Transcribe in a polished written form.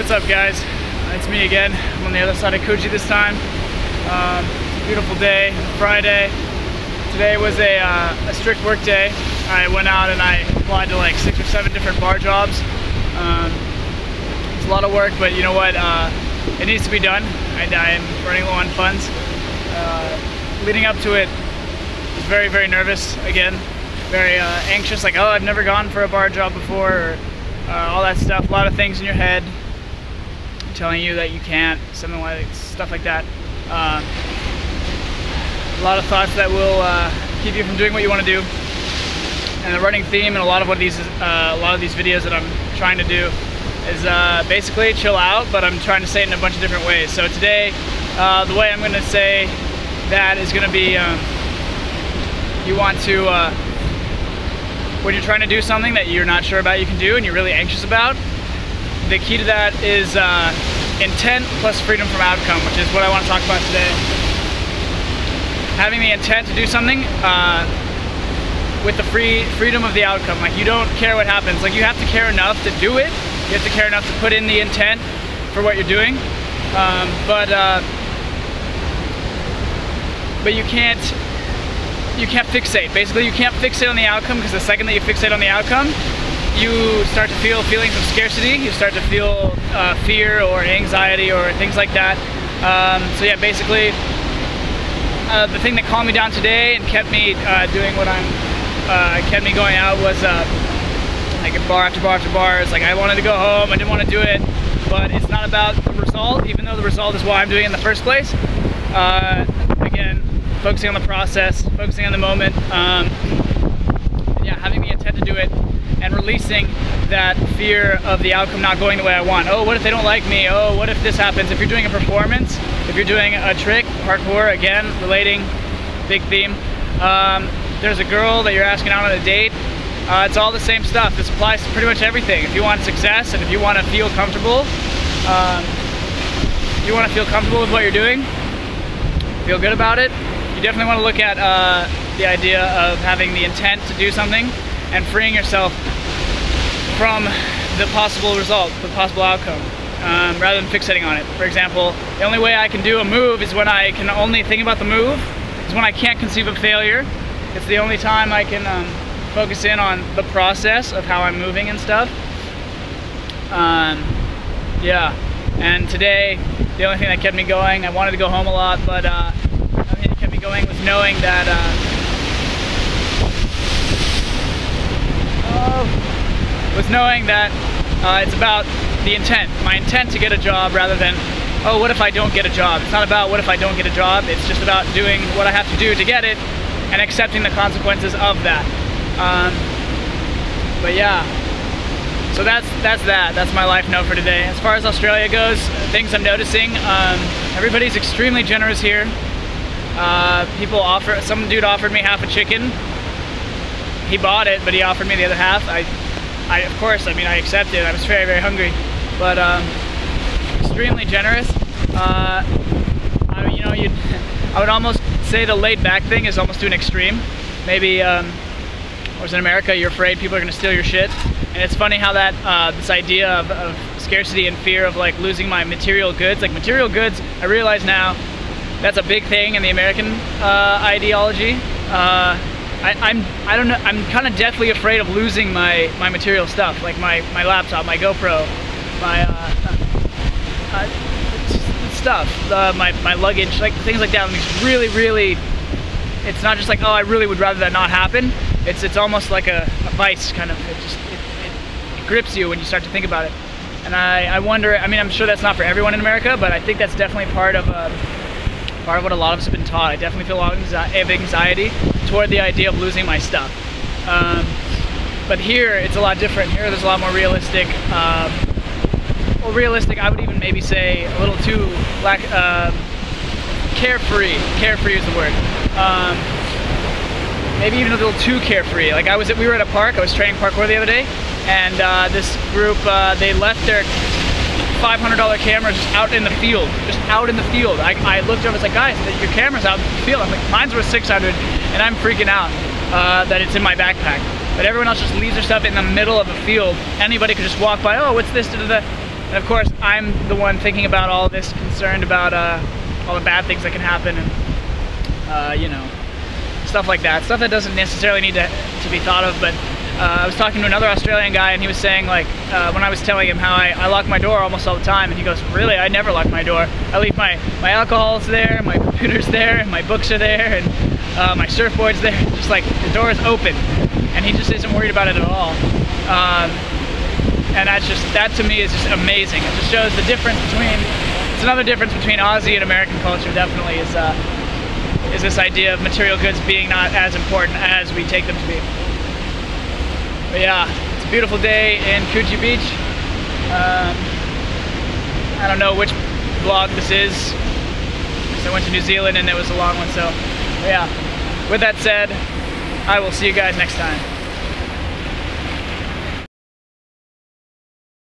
what's up guys? It's me again. I'm on the other side of Coogee this time. Beautiful day, Friday. Today was a strict work day. I went out and I applied to like 6 or 7 different bar jobs. It's a lot of work, but you know what? It needs to be done. I am running low on funds. Leading up to it, I was very, very nervous again. Very anxious, like, oh, I've never gone for a bar job before, or all that stuff. A lot of things in your head telling you that you can't, something like stuff like that. A lot of thoughts that will keep you from doing what you want to do. And the running theme in a lot of these videos that I'm trying to do is basically chill out, but I'm trying to say it in a bunch of different ways. So today, the way I'm going to say that is going to be, you want to, when you're trying to do something that you're not sure about you can do and you're really anxious about, the key to that is intent plus freedom from outcome, which is what I want to talk about today. Having the intent to do something with the freedom of the outcome. Like, you don't care what happens. Like, you have to care enough to do it. You have to care enough to put in the intent for what you're doing. But you can't fixate. Basically, you can't fixate on the outcome, because the second that you fixate on the outcome, you start to feel feelings of scarcity. You start to feel fear or anxiety or things like that. So yeah, basically, the thing that calmed me down today and kept me doing what kept me going out was like bar after bar after bar. It's like I wanted to go home, I didn't want to do it, but it's not about the result, even though the result is why I'm doing it in the first place. Again, focusing on the process, focusing on the moment, yeah, having the intent to do it, and releasing that fear of the outcome not going the way I want. Oh, what if they don't like me? Oh, what if this happens? If you're doing a performance, if you're doing a trick, parkour, again, relating, big theme. There's a girl that you're asking out on a date. It's all the same stuff. This applies to pretty much everything. If you want success and if you want to feel comfortable, with what you're doing, feel good about it, you definitely want to look at the idea of having the intent to do something and freeing yourself from the possible result, the possible outcome, rather than fixating on it. For example, the only way I can do a move is when I can only think about the move, is when I can't conceive of failure. It's the only time I can focus in on the process of how I'm moving and stuff. Yeah, and today, the only thing that kept me going, I wanted to go home a lot, but the only thing that kept me going was knowing that it's about the intent, my intent to get a job, rather than, oh, what if I don't get a job? It's not about what if I don't get a job, it's just about doing what I have to do to get it and accepting the consequences of that. But yeah, so that's my life note for today. As far as Australia goes, things I'm noticing, everybody's extremely generous here. Some dude offered me half a chicken. He bought it, but he offered me the other half. Of course, I accepted. I was very, very hungry, but extremely generous. I would almost say the laid back thing is almost to an extreme. Maybe, whereas in America, you're afraid people are going to steal your shit. And it's funny how that, this idea of scarcity and fear of like losing my material goods, material goods, I realize now that's a big thing in the American ideology. I don't know, I'm kind of deathly afraid of losing my material stuff, like my laptop, my GoPro, my stuff, my luggage, like things like that. It's really, it's not just like, oh, I really would rather that not happen. It's almost like a vice, kind of. It grips you when you start to think about it. And I wonder, I'm sure that's not for everyone in America, but I think that's definitely part of what a lot of us have been taught. I definitely feel a lot of anxiety toward the idea of losing my stuff. But here, it's a lot different. Here, there's a lot more realistic. Well, realistic, I would even maybe say a little too carefree. Carefree is the word. Maybe even a little too carefree. Like we were at a park. I was training parkour the other day, and this group they left their $500 cameras just out in the field. I looked over, I was like, guys, your camera's out in the field. I'm like, mine's worth $600, and I'm freaking out that it's in my backpack. But everyone else just leaves their stuff in the middle of a field. Anybody could just walk by, oh, what's this? Da, da, da. And of course, I'm the one thinking about all this, concerned about all the bad things that can happen, and you know, stuff like that. Stuff that doesn't necessarily need to be thought of. But I was talking to another Australian guy, and he was saying, like, when I was telling him how I lock my door almost all the time, and he goes, really? I never lock my door. I leave my alcohol's there, my computer's there, and my books are there, and my surfboard's there. Just like, the door is open. And he just isn't worried about it at all. And that to me is just amazing. It just shows the difference between, it's another difference between Aussie and American culture, definitely, is this idea of material goods being not as important as we take them to be. But yeah, it's a beautiful day in Coogee Beach. I don't know which vlog this is, because I went to New Zealand and it was a long one, so yeah. With that said, I will see you guys next time.